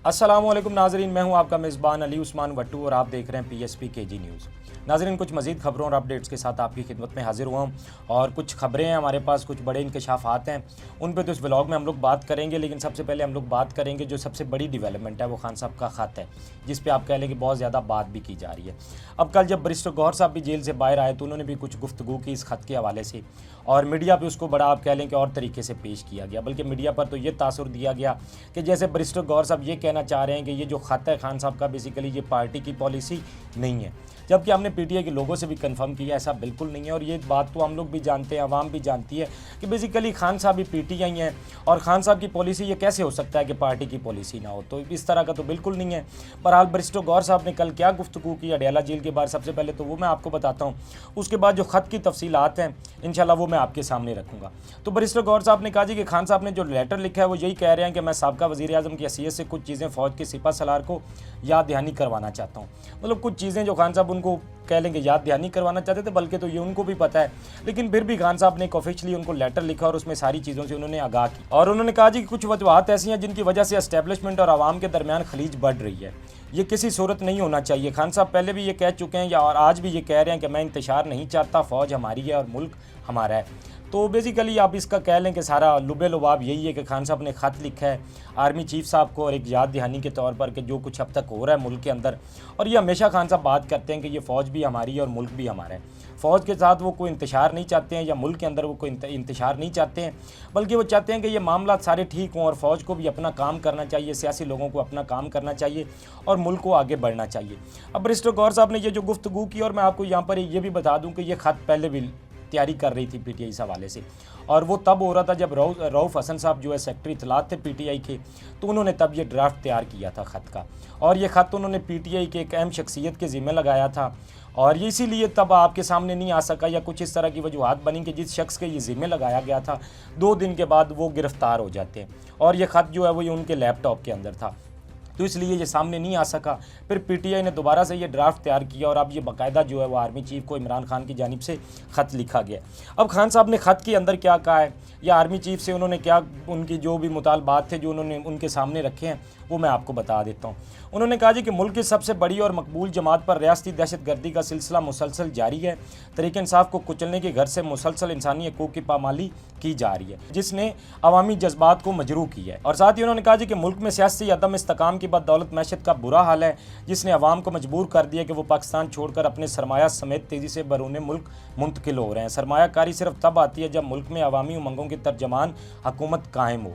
अस्सलामुअलैकुम नाजरीन, मैं हूं आपका मेज़बान अली उस्मान भट्टू और आप देख रहे हैं PSP KG न्यूज़। नाजरीन, कुछ मज़ीद खबरों और अपडेट्स के साथ आपकी खिदमत में हाजिर हुआ हूं और कुछ खबरें हैं हमारे पास, कुछ बड़े इंकशाफात हैं, उन पे तो इस व्लॉग में हम लोग बात करेंगे। लेकिन सबसे पहले हम लोग बात करेंगे जो सबसे बड़ी डेवलपमेंट है वो खान साहब का ख़त है, जिस पर आप कह लें कि बहुत ज़्यादा बात भी की जा रही है। अब कल जब बैरिस्टर गौहर साहब भी जेल से बाहर आए तो उन्होंने भी कुछ गुफ्तगू की इस खत के हवाले से, और मीडिया पे उसको बड़ा आप कह लें कि और तरीके से पेश किया गया। बल्कि मीडिया पर तो ये तासुर दिया गया कि जैसे बैरिस्टर गौहर साहब ये कहना चाह रहे हैं कि ये जो ख़त है खान साहब का बेसिकली ये पार्टी की पॉलिसी नहीं है, जबकि हमने PTI के लोगों से भी कंफर्म किया ऐसा बिल्कुल नहीं है। और ये बात तो हम लोग भी जानते हैं, आवाम भी जानती है कि बेसिकली खान साहब भी PTI हैं और खान साहब की पॉलिसी ये कैसे हो सकता है कि पार्टी की पॉलिसी ना हो, तो इस तरह का तो बिल्कुल नहीं है। बहरहाल बैरिस्टर गौहर साहब ने कल क्या गुफ्तगू की अडयाला जेल के बाहर, सबसे पहले तो वो मैं आपको बताता हूँ, उसके बाद जो ख़त की तफसीलात हैं इंशाल्लाह वो मैं आपके सामने रखूँगा। तो बैरिस्टर गौहर साहब ने कहा जी कि खान साहब ने जो लेटर लिखा है वो यही कह रहे हैं कि मैं साबका वज़ीर-ए-आज़म की हैसियत से कुछ चीज़ें फ़ौज के सिपह सलार को याद दहानी करवाना चाहता हूँ। मतलब कुछ चीज़ें जो खान साहब उनको कह लेंगे याद दहानी करवाना चाहते थे, बल्कि तो ये उनको भी पता है, लेकिन फिर भी खान साहब ने एक ऑफिशियली उनको लेटर लिखा और उसमें सारी चीज़ों से उन्होंने आगाह की। और उन्होंने कहा जी कि कुछ वजूहात ऐसी हैं जिनकी वजह से एस्टेब्लिशमेंट और आवाम के दरमियान खलीज बढ़ रही है, ये किसी सूरत नहीं होना चाहिए। खान साहब पहले भी ये कह चुके हैं और आज भी ये कह रहे हैं कि मैं इंतशार नहीं चाहता, फ़ौज हमारी है और मुल्क हमारा है। तो बेसिकली आप इसका कह लें कि सारा लुबे लुबाब यही है कि खान साहब ने ख़त लिखा है आर्मी चीफ साहब को और एक याद दहानी के तौर पर कि जो कुछ अब तक हो रहा है मुल्क के अंदर। और ये हमेशा खान साहब बात करते हैं कि ये फ़ौज भी हमारी है और मुल्क भी हमारा है। फ़ौज के साथ वो कोई इंतशार नहीं चाहते हैं या मुल्क के अंदर वो कोई इंतशार नहीं चाहते हैं, बल्कि वो चाहते हैं कि ये मामला सारे ठीक हों और फ़ौज को भी अपना काम करना चाहिए, सियासी लोगों को अपना काम करना चाहिए और मुल्क को आगे बढ़ना चाहिए। अब बैरिस्टर गौहर साहब ने ये जो गुफ्तगू की, और मैं आपको यहाँ पर ये भी बता दूँ कि ये ख़त पहले भी तैयारी कर रही थी PTI इस हवाले से, और वो तब हो रहा था जब रऊफ़ हसन साहब जो है सेक्रेटरी इत्तलात थे PTI के, तो उन्होंने तब ये ड्राफ्ट तैयार किया था ख़त का, और ये ख़त उन्होंने PTI के एक अहम शख्सियत के ज़िम्मे लगाया था, और ये इसीलिए तब आपके सामने नहीं आ सका या कुछ इस तरह की वजूहात बनी कि जिस शख्स के ये ज़िम्मे लगाया गया था 2 दिन के बाद वो गिरफ़्तार हो जाते हैं, और ये ख़त जो है वो ये उनके लैपटॉप के अंदर था, तो इसलिए ये सामने नहीं आ सका। फिर PTI ने दोबारा से ये ड्राफ्ट तैयार किया और अब ये बाकायदा जो है वो आर्मी चीफ को इमरान खान की जानिब से ख़त लिखा गया। अब खान साहब ने ख़त के अंदर क्या कहा है या आर्मी चीफ से उन्होंने क्या उनकी जो भी मुतालबात थे जो उन्होंने उनके सामने रखे हैं वो मैं आपको बता देता हूँ। उन्होंने कहा जी कि मुल्क की सबसे बड़ी और मकबूल जमात पर रियासती दहशतगर्दी का सिलसिला मुसलसल जारी है। तहरीक इंसाफ को कुचलने के घर से मुसलसल इंसानी हकूक़ की पामाली की जा रही है, जिसने अवामी जज्बात को मजरूह किया है। और साथ ही उन्होंने कहा जी कि मुल्क में सियासी अदम इस्तेकाम की बदौलत मैशत का बुरा हाल है, जिसने अवाम को मजबूर कर दिया कि वो पाकिस्तान छोड़कर अपने सरमाया समेत तेज़ी से बैरून मुल्क मुंतकिल हो रहे हैं। सरमायाकारी सिर्फ तब आती है जब मुल्क में अवामी उमंगों की तर्जमान हुकूमत कायम हो।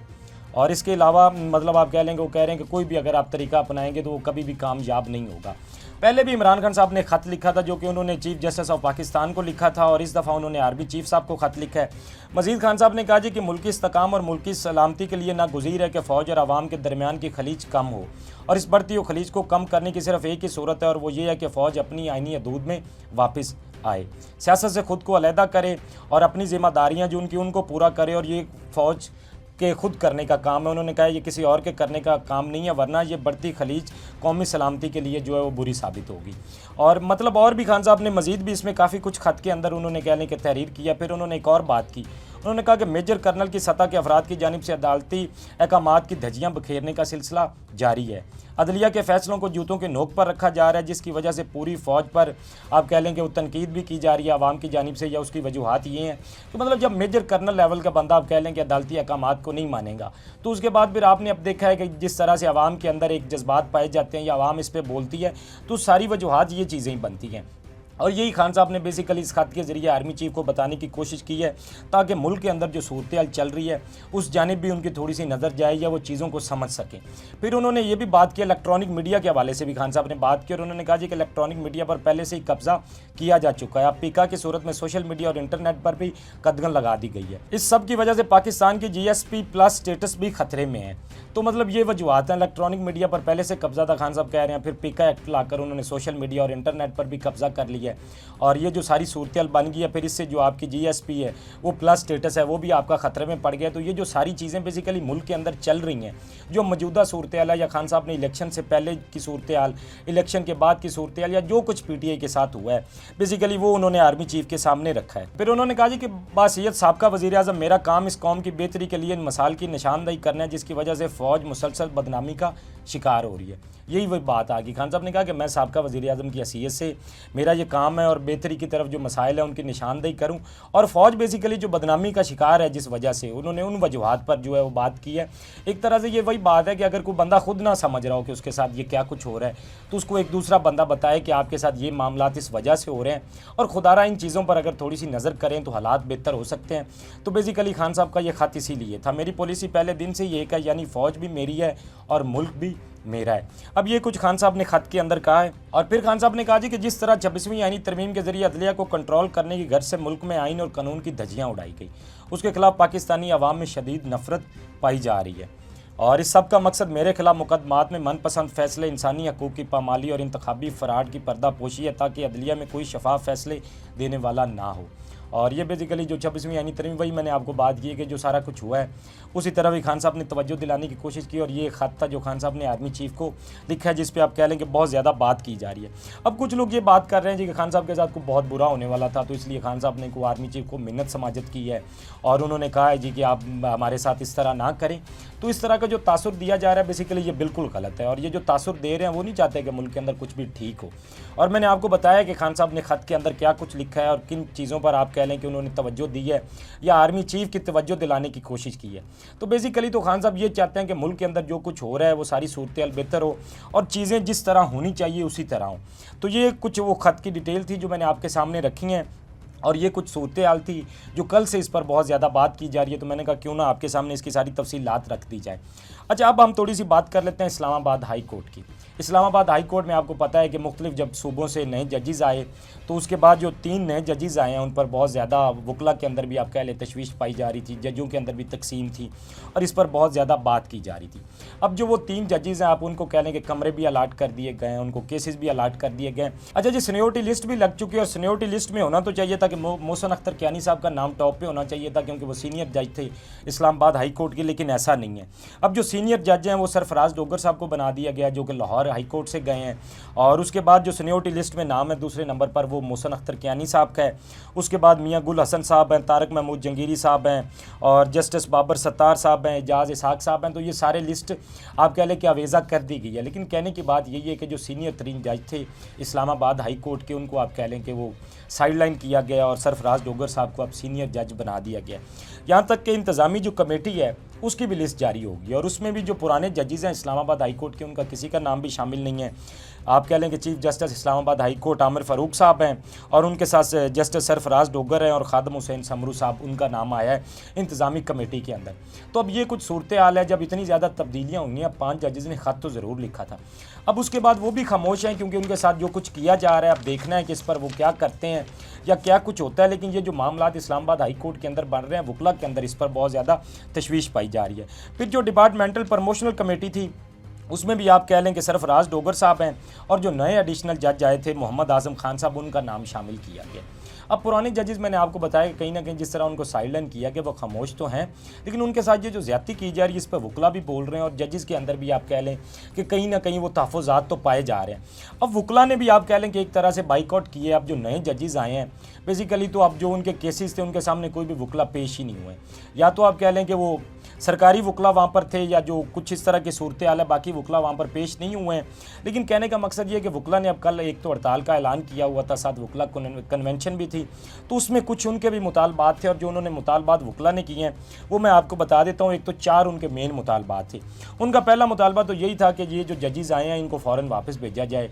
और इसके अलावा मतलब आप कह लेंगे, वो कह रहे हैं कि कोई भी अगर आप तरीका अपनाएंगे तो वो कभी भी कामयाब नहीं होगा। पहले भी इमरान खान साहब ने ख़त लिखा था जो कि उन्होंने चीफ जस्टिस ऑफ पाकिस्तान को लिखा था, और इस दफ़ा उन्होंने आर्मी चीफ साहब को ख़त लिखा है। मज़ीद खान साहब ने कहा जी कि मुल्की इस्तेकाम और मुल्की सलामती के लिए नागुज़ीर है कि फ़ौज और आवाम के दरमियान की खलीज कम हो, और इस बढ़ती हुई खलीज को कम करने की सिर्फ एक ही सूरत है, और वो ये है कि फ़ौज अपनी आइनी हदूद में वापस आए, सियासत से ख़ुद को अलहदा करे और अपनी ज़िम्मेदारियाँ जो उनकी उनको पूरा करे, और ये फ़ौज के खुद करने का काम है। उन्होंने कहा ये किसी और के करने का काम नहीं है, वरना ये बढ़ती खलीज कौमी सलामती के लिए जो है वो बुरी साबित होगी। और मतलब और भी खान साहब ने मज़ीद भी इसमें काफ़ी कुछ ख़त के अंदर उन्होंने कहने के तहरीर किया। फिर उन्होंने एक और बात की, उन्होंने कहा कि मेजर कर्नल की सतह के अफराद की जानिब से अदालती अहकामात की धज्जियाँ बखेरने का सिलसिला जारी है। अदलिया के फैसलों को जूतों के नोक पर रखा जा रहा है, जिसकी वजह से पूरी फ़ौज पर आप कह लें कि वो तनकीद भी की जा रही है आवाम की जानिब से, या उसकी वजूहात ये हैं कि मतलब जब मेजर कर्नल लेवल का बंदा आप कह लें कि अदालती अहकामात को नहीं मानेगा, तो उसके बाद फिर आपने अब देखा है कि जिस तरह से आवाम के अंदर एक जज्बात पाए जाते हैं या आवाम इस पर बोलती है, तो सारी वजूहात ये चीज़ें ही बनती हैं। और यही खान साहब ने बेसिकली इस ख़त के ज़रिए आर्मी चीफ को बताने की कोशिश की है, ताकि मुल्क के अंदर जो सूरत हाल चल रही है उस जानिब भी उनकी थोड़ी सी नज़र जाए या वो चीज़ों को समझ सकें। फिर उन्होंने ये भी बात की इलेक्ट्रॉनिक मीडिया के हवाले से भी खान साहब ने बात की, और उन्होंने कहा जी कि इलेक्ट्रॉनिक मीडिया पर पहले से ही कब्ज़ा किया जा चुका है। अब पीका की सूरत में सोशल मीडिया और इंटरनेट पर भी कदगन लगा दी गई है। इस सब की वजह से पाकिस्तान की GSP+ स्टेटस भी खतरे में है। तो मतलब ये वजूहात हैं, इलेक्ट्रॉनिक मीडिया पर पहले से कब्जा था, खान साहब कह रहे हैं, फिर पीका एक्ट लाकर उन्होंने सोशल मीडिया और इंटरनेट पर भी कब्जा कर लिया है। है और ये जो सारी सूरत बन गई है, फिर इससे जो आपकी GSP है वो प्लस स्टेटस है वो भी आपका ख़तरे में पड़ गया। तो ये जो सारी चीज़ें बेसिकली मुल्क के अंदर चल रही हैं, जो मौजूदा सूरत हाल है या खान साहब ने इलेक्शन से पहले की सूरत हाल, इलेक्शन के बाद की सूरत हाल, या जो कुछ PTI के साथ हुआ है बेसिकली वो उन्होंने आर्मी चीफ के सामने रखा है। फिर उन्होंने कहा जी कि बासियत साबका वज़ीर आज़म, मेरा काम इस कौम की बेहतरी के लिए इन मसाल की निशानदही करना है जिसकी वजह से फ़ौज मुसलसल बदनामी का शिकार हो रही है। यही वही बात आ गई। खान साहब ने कहा कि मैं साबका वज़ीर आज़म की हैसियत से मेरा ये काम है और बेहतरी की तरफ जो मसाइल है उनकी निशानदही करूं, और फ़ौज बेसिकली जो बदनामी का शिकार है जिस वजह से, उन्होंने उन वजूहात पर जो है वो बात की है। एक तरह से ये वही बात है कि अगर कोई बंदा खुद ना समझ रहा हो कि उसके साथ ये क्या कुछ हो रहा है तो उसको एक दूसरा बंदा बताए कि आपके साथ ये मामलात इस वजह से हो रहे हैं, और खुदारा इन चीज़ों पर अगर थोड़ी सी नज़र करें तो हालात बेहतर हो सकते हैं। तो बेसिकली खान साहब का ये ख़त इसीलिए था। मेरी पॉलिसी पहले दिन से ये है, यानी फ़ौज भी मेरी है और मुल्क भी मेरा है। अब ये कुछ खान साहब ने ख़त के अंदर कहा है। और फिर खान साहब ने कहा जी कि जिस तरह 26वीं आईनी तरमीम के ज़रिए अदलिया को कंट्रोल करने की गर्ज से मुल्क में आइन और कानून की धज्जियाँ उड़ाई गई, उसके खिलाफ पाकिस्तानी अवाम में शदीद नफरत पाई जा रही है, और इस सब का मकसद मेरे खिलाफ मुकदमात में मनपसंद फैसले, इंसानी हकूक़ की पामाली और इंतखाबी फ़राड की पर्दापोशी है ताकि अदलिया में कोई शफाफ फैसले देने वाला ना हो। और ये बेसिकली जो 26वीं यानी तरमीम, वही मैंने आपको बात की है कि जो सारा कुछ हुआ है उसी तरह भी खान साहब ने तवज्जो दिलाने की कोशिश की। और ये ख़त था जो खान साहब ने आर्मी चीफ़ को लिखा है, जिस पे आप कह लें कि बहुत ज़्यादा बात की जा रही है। अब कुछ लोग ये बात कर रहे हैं जी कि खान साहब के साथ को बहुत बुरा होने वाला था, तो इसलिए खान साहब ने को आर्मी चीफ़ को मिन्नत समाजत की है और उन्होंने कहा है जी कि आप हमारे साथ इस तरह ना करें। तो इस तरह का जो तासुर दिया जा रहा है बेसिकली ये बिल्कुल गलत है, और ये जो तासुर दे रहे हैं वो नहीं चाहते कि मुल्क के अंदर कुछ भी ठीक हो। और मैंने आपको बताया कि खान साहब ने ख़त के अंदर क्या कुछ लिखा है और किन चीज़ों पर आप कह लें कि उन्होंने तवज्जो दी है या आर्मी चीफ़ की तवज्जो दिलाने की कोशिश की है। तो बेसिकली तो खान साहब ये चाहते हैं कि मुल्क के अंदर जो कुछ हो रहा है वो सारी सूरत हाल बेहतर हो और चीज़ें जिस तरह होनी चाहिए उसी तरह हो। तो ये कुछ वो ख़त की डिटेल थी जो मैंने आपके सामने रखी हैं, और ये कुछ सूरत हाल थी जो कल से इस पर बहुत ज़्यादा बात की जा रही है। तो मैंने कहा क्यों ना आपके सामने इसकी सारी तफसीलात रख दी जाए। अच्छा, अब हम थोड़ी सी बात कर लेते हैं इस्लामाबाद हाई कोर्ट की। इस्लामाबाद हाई कोर्ट में आपको पता है कि मुख्तलिफ जब सूबों से नए जजेज़ आए तो उसके बाद जो 3 नए जजेज़ आए हैं उन पर बहुत ज़्यादा वकला के अंदर भी आप कह लें तशवीश पाई जा रही थी, जजों के अंदर भी तकसीम थी और इस पर बहुत ज़्यादा बात की जा रही थी। अब जो वो 3 जजेज़ हैं आप उनको कह लें कि कमरे भी अलाट कर दिए गए हैं, उनको केसेस भी अलाट कर दिए गए। अच्छा जी, सीनियरिटी लिस्ट भी लग चुकी है और सीनियरिटी लिस्ट में होना तो चाहिए था कि मोहसिन अख्तर कियानी साहब का नाम टॉप पे होना चाहिए था क्योंकि वो सीनियर जज थे इस्लामाबाद हाई कोर्ट के, लेकिन ऐसा नहीं है। अब जो सीनियर जज हैं वो सरफराज डोगर साहब को बना दिया गया जो कि लाहौर हाई कोर्ट से गए हैं, और उसके बाद जो सीनियरिटी लिस्ट में नाम है दूसरे नंबर पर वो मोहसिन अख्तर कियानी साहब का है। उसके बाद मियाँ गुल हसन साहब हैं, तारक महमूद जंगीरी साहब हैं और जस्टिस बाबर सत्तार साहब हैं, एजाज इसहाक साहब हैं। तो ये सारे लिस्ट आप कह लें कि अवेज़ा कर दी गई है, लेकिन कहने की बात यही है कि जो सीनियर तरीन जज थे इस्लामाबाद हाई कोर्ट के उनको आप कह लें कि वो साइडलाइन किया गया और सरफराज डोगर साहब को अब सीनियर जज बना दिया गया। यहाँ तक कि इंतज़ामी जो कमेटी है उसकी भी लिस्ट जारी होगी और उसमें भी जो पुराने जजेज़ हैं इस्लामाबाद हाई कोर्ट के उनका किसी का नाम भी शामिल नहीं है। आप कह लें कि chief justice Islamabad high court Aamir Farooq साहब हैं और उनके साथ जस्टिस सरफराज डोगर हैं और खादम हुसैन समरू साहब, उनका नाम आया है इंतज़ामी कमेटी के अंदर। तो अब ये कुछ सूरत हाल है, जब इतनी ज़्यादा तब्दीलियाँ हुई हैं, अब 5 जजेज़ ने ख़त तो ज़रूर लिखा था। अब उसके बाद वो भी खामोश हैं क्योंकि उनके साथ जो कुछ किया जा रहा है अब देखना है कि इस पर वो क्या करते हैं या क्या कुछ होता है। लेकिन ये जो मामलात इस्लामाबाद हाई कोर्ट के अंदर बन रहे हैं वकला के अंदर, इस पर बहुत ज़्यादा तशवीश पाई जा रही है। फिर जो डिपार्टमेंटल प्रमोशनल कमेटी थी उसमें भी आप कह लें कि सरफराज डोगर साहब हैं और जो नए एडिशनल जज आए थे मोहम्मद आज़म खान साहब, उनका नाम शामिल किया गया। अब पुराने जजेस मैंने आपको बताया कि कहीं ना कहीं जिस तरह उनको साइडलाइन किया कि वो खामोश तो हैं, लेकिन उनके साथ ये जो ज़्यादती की जा रही है इस पर वकला भी बोल रहे हैं और जजेस के अंदर भी आप कह लें कि कहीं ना कहीं वो तहफ़्फ़ुज़ात तो पाए जा रहे हैं। अब वकला ने भी आप कह लें कि एक तरह से बाइकआउट किए। अब जो नए जजेस आए हैं बेसिकली तो अब जो उनके केसेस थे उनके सामने कोई भी वकला पेश ही नहीं हुए, या तो आप कह लें कि वो सरकारी वकला वहाँ पर थे या जो कुछ इस तरह की सूरत हाल है, बाकी वकला वहाँ पर पेश नहीं हुए हैं। लेकिन कहने का मकसद ये है कि वकला ने अब कल एक तो हड़ताल का ऐलान किया हुआ था, साथ वकला कन्वेंशन भी थी, तो उसमें कुछ उनके भी मुतालबात थे और जो उन्होंने मुतालबात वकला ने किए हैं वो मैं आपको बता देता हूँ। एक तो 4 उनके मेन मुतालबात थे। उनका पहला मुतालबा तो यही था कि ये जो जजेज़ आए हैं इनको फ़ौरन वापस भेजा जाए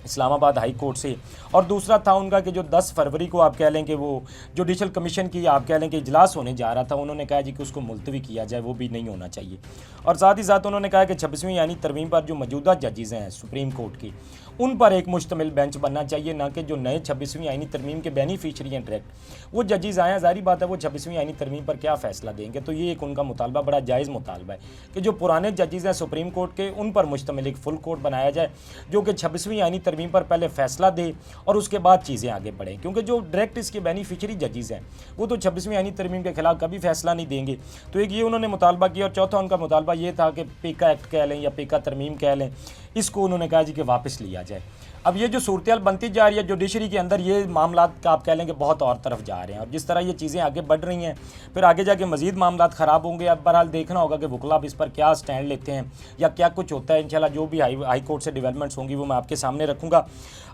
इस्लामाबाद हाई कोर्ट से, और दूसरा था उनका कि जो 10 फरवरी को आप कह लें कि वो जुडिशल कमीशन की आप कह लें कि इजलास होने जा रहा था, उन्होंने कहा जी कि उसको मुलतवी किया जाए, वो भी नहीं होना चाहिए। और साथ ही साथ उन्होंने कहा कि 26वीं यानी तरमीम पर जो मौजूदा जजेज़ हैं सुप्रीम कोर्ट की उन पर एक मुश्तमिल बेंच बनना चाहिए, ना कि जो नए 26वीं आईनी तरमीम के बेनिफिशरी हैं डायरेक्ट वो जजेज़ आए हैं। ज़ाहिर बात है वो 26वीं आईनी तरमीम पर क्या फ़ैसला देंगे। तो ये एक उनका मुतालबा बड़ा जायज़ मुतालबा है कि जो पुराने जजेज़ हैं सुप्रीम कोर्ट के उन पर मुश्तमिल एक फुल कोर्ट बनाया जाए जो कि 26वीं आईनी तरमीम पर पहले फैसला दे और उसके बाद चीज़ें आगे बढ़ें, क्योंकि जो डायरेक्ट इसके बेनिफिशरी जजेस हैं वो तो 26वीं आईनी तरमीम के खिलाफ कभी फैसला नहीं देंगे। तो एक ये उन्होंने मुतालबा किया, और चौथा उनका मुतालबा ये था कि पीका एक्ट कह लें या पीका तरमीम कह लें, इसको उन्होंने कहा जी कि वापस लिया जाए। अब ये जो सूरत बनती जा रही है जुडिशरी के अंदर, ये मामला का आप कह लें कि बहुत और तरफ जा रहे हैं, और जिस तरह ये चीज़ें आगे बढ़ रही हैं फिर आगे जाके मज़ीद मामला ख़राब होंगे। अब बहरहाल देखना होगा कि वकला इस पर क्या स्टैंड लेते हैं या क्या कुछ होता है। इंशाल्लाह जो भी हाई कोर्ट से डेवलपमेंट्स होंगी वो मैं आपके सामने रखूँगा।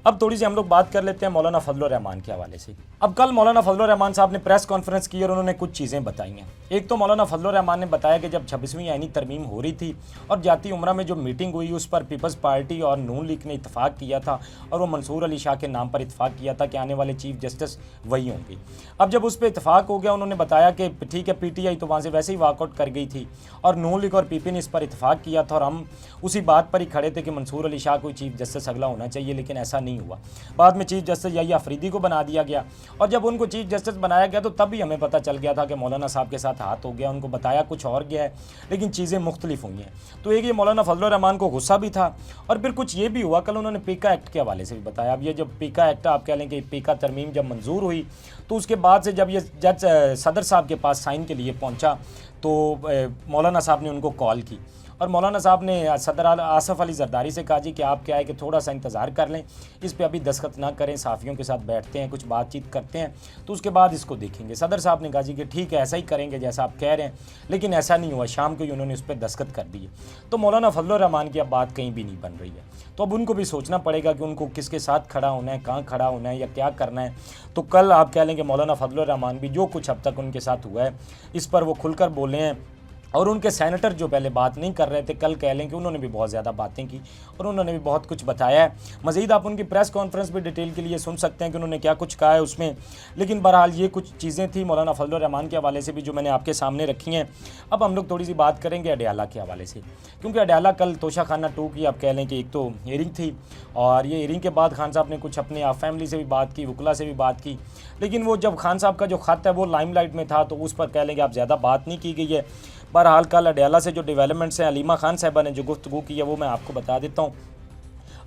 अब थोड़ी सी हम लोग बात कर लेते हैं मौलाना फजलुर रहमान के हवाले से। अब कल मौलाना फजलुर रहमान साहब ने प्रेस कॉन्फ्रेंस की और उन्होंने कुछ चीज़ें बताई हैं। एक तो मौलाना फजलुर रहमान ने बताया कि जब 26वीं आईनी तरमीम हो रही थी और जाती उम्रा में जो मीटिंग हुई उस पर पीपल्स पार्टी और नून लीग ने इत्तेफाक किया था, और वो मंसूर अली शाह के नाम पर इत्तेफाक किया था कि आने वाले चीफ जस्टिस वही होंगे। अब जब उस पर इत्तेफाक हो गया, उन्होंने बताया कि ठीक है पीटीआई तो वहाँ से वैसे ही वॉकआउट कर गई थी और नून लीग और पीपी ने इस पर इत्तेफाक किया था, और हम उसी बात पर ही खड़े थे कि मंसूर अली शाह को चीफ जस्टिस अगला होना चाहिए, लेकिन ऐसा नहीं हुआ। बाद में चीफ जस्टिस यही अफरीदी को बना दिया गया, और जब उनको चीफ जस्टिस बनाया गया तो तब भी हमें पता चल गया था कि मौलाना साहब के साथ हाथ हो गया, उनको बताया कुछ और गया है, लेकिन चीज़ें मुख्तलिफ हुई हैं। तो एक ये मौलाना फजलुर रहमान को गुस्सा भी था, और फिर कुछ ये भी हुआ, कल उन्होंने पीका एक्ट के हवाले से भी बताया। अब ये जब पीका एक्ट आप कह लें कि पीका तरमीम जब मंजूर हुई तो उसके बाद से जब ये जज सदर साहब के पास साइन के लिए पहुंचा तो मौलाना साहब ने उनको कॉल की, और मौलाना साहब ने सदर आसफ़ अली जरदारी से कहा जी कि आप क्या है कि थोड़ा सा इंतज़ार कर लें, इस पे अभी दस्तखत ना करें, साफ़ियों के साथ बैठते हैं, कुछ बातचीत करते हैं, तो उसके बाद इसको देखेंगे। सदर साहब ने कहा जी कि ठीक है ऐसा ही करेंगे जैसा आप कह रहे हैं, लेकिन ऐसा नहीं हुआ। शाम को ही उन्होंने उस पर दस्तखत कर दिए। तो मौलाना फजलुर रहमान की अब बात कहीं भी नहीं बन रही है, तो अब उनको भी सोचना पड़ेगा कि उनको किसके साथ खड़ा होना है, कहाँ खड़ा होना है या क्या करना है। तो कल आप कह लें कि मौलाना फजलुर रहमान भी जो कुछ अब तक उनके साथ हुआ है इस पर वो खुलकर बोले हैं, और उनके सेनेटर जो पहले बात नहीं कर रहे थे कल कह लें कि उन्होंने भी बहुत ज़्यादा बातें की और उन्होंने भी बहुत कुछ बताया है। मज़ीद आप उनकी प्रेस कॉन्फ्रेंस भी डिटेल के लिए सुन सकते हैं कि उन्होंने क्या कुछ कहा है उसमें। लेकिन बहरहाल ये कुछ चीज़ें थी मौलाना फजलुर रहमान के हवाले से भी जो मैंने आपके सामने रखी हैं। अब हम लोग थोड़ी सी बात करेंगे अडयाला के हवाले से, क्योंकि अडयाला कल तोशाखाना 2 की आप कह लें कि एक तो हियरिंग थी, और ये हियरिंग के बाद खान साहब ने कुछ अपने आप फैमिली से भी बात की, वकला से भी बात की, लेकिन वो जब खान साहब का जो ख़त है वो लाइमलाइट में था तो उस पर कह लें कि आप ज़्यादा बात नहीं की गई है। बहरहाल कल अडयाला से जो डेवलपमेंट्स हैं, अलीमा खान साहिबा ने जो गुफ्तगू की है वो मैं आपको बता देता हूँ।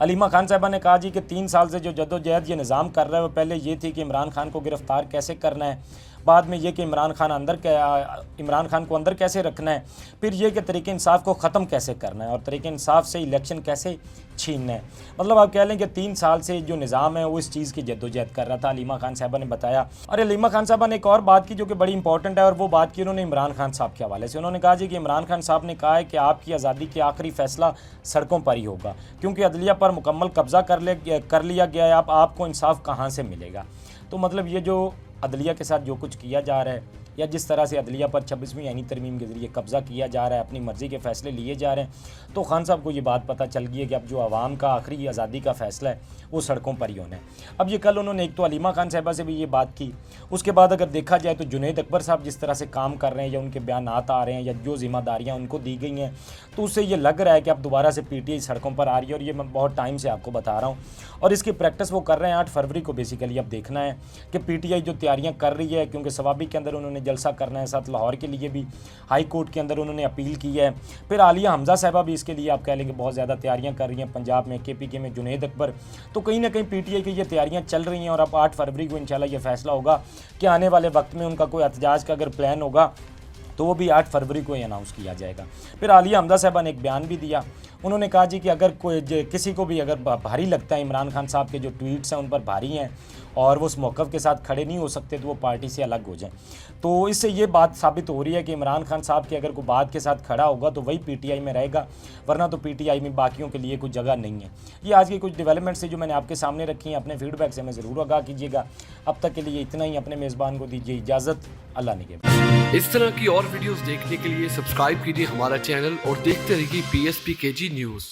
अलीमा खान साहिबा ने कहा जी कि 3 साल से जो जद्दोजहद ये निज़ाम कर रहा है वो पहले ये थी कि इमरान खान को गिरफ़्तार कैसे करना है, बाद में ये कि इमरान खान को अंदर कैसे रखना है, फिर ये कि तरीक़े इंसाफ को ख़त्म कैसे करना है और तरीक़े इंसाफ से इलेक्शन कैसे छीनना है। मतलब आप कह लें कि 3 साल से जो निज़ाम है वो इस चीज़ की जद्दोजहद कर रहा था, अलीमा खान साहबा ने बताया। और अलीमा खान साहबा ने एक और बात की जो कि बड़ी इंपॉर्टेंट है, और वो बात की उन्होंने इमरान खान साहब के हवाले से। उन्होंने कहा जी कि इमरान खान साहब ने कहा है कि आपकी आज़ादी के आखिरी फ़ैसला सड़कों पर ही होगा, क्योंकि अदलिया पर मुकम्मल कब्ज़ा कर लिया गया है, आपको इंसाफ कहाँ से मिलेगा। तो मतलब ये जो अदलिया के साथ जो कुछ किया जा रहा है या जिस तरह से अदलिया पर 26वीं आईनी तरमीम के ज़रिए कब्ज़ा किया जा रहा है, अपनी मर्ज़ी के फ़ैसले लिए जा रहे हैं, तो खान साहब को ये बात पता चल गई है कि अब जो आवाम का आखिरी आज़ादी का फ़ैसला है वो सड़कों पर ही होना है। अब ये कल उन्होंने एक तो अलीमा खान साहिबा से भी ये बात की, उसके बाद अगर देखा जाए तो जुनैद अकबर साहब जिस तरह से काम कर रहे हैं या उनके बयानात आ रहे हैं या जो ज़िम्मेदारियाँ उनको दी गई हैं, तो उससे ये लग रहा है कि अब दोबारा से पीटीआई सड़कों पर आ रही है। और ये मैं बहुत टाइम से आपको बता रहा हूँ, और इसकी प्रैक्टिस वो कर रहे हैं 8 फरवरी को। बेसिकली अब देखना है कि पीटीआई जो तैयारियाँ कर रही है, क्योंकि सवाबी के अंदर उन्होंने जलसा करना है, साथ लाहौर के लिए भी हाई कोर्ट के अंदर उन्होंने अपील की है। फिर आलिया हमजा साहिबा भी इसके लिए आप कह लेंगे बहुत ज़्यादा तैयारियां कर रही हैं, पंजाब में केपीके में जुनैद अकबर। तो कहीं ना कहीं पीटीआई की ये तैयारियां चल रही हैं, और अब 8 फरवरी को इंशाल्लाह ये फैसला होगा कि आने वाले वक्त में उनका कोई एहतजाज का अगर प्लान होगा तो वो भी 8 फरवरी को ही अनाउंस किया जाएगा। फिर आलिया हमजा साहिबा ने एक बयान भी दिया, उन्होंने कहा जी कि अगर कोई किसी को भी अगर भारी लगता है इमरान खान साहब के जो ट्वीट्स हैं उन पर भारी हैं और वो उस मौक़िफ़ के साथ खड़े नहीं हो सकते तो वो पार्टी से अलग हो जाएं। तो इससे ये बात साबित हो रही है कि इमरान खान साहब के अगर कोई बात के साथ खड़ा होगा तो वही पीटीआई में रहेगा, वरना तो पीटीआई में बाकियों के लिए कोई जगह नहीं है। ये आज की कुछ डेवलपमेंट से जो मैंने आपके सामने रखी हैं, अपने फीडबैक से हमें ज़रूर आगाह कीजिएगा। अब तक के लिए इतना ही, अपने मेज़बान को दीजिए इजाज़त। अल्लाह निगहबान। इस तरह की और वीडियोस देखने के लिए सब्सक्राइब कीजिए हमारा चैनल और देखते रहिए PSP KG न्यूज़।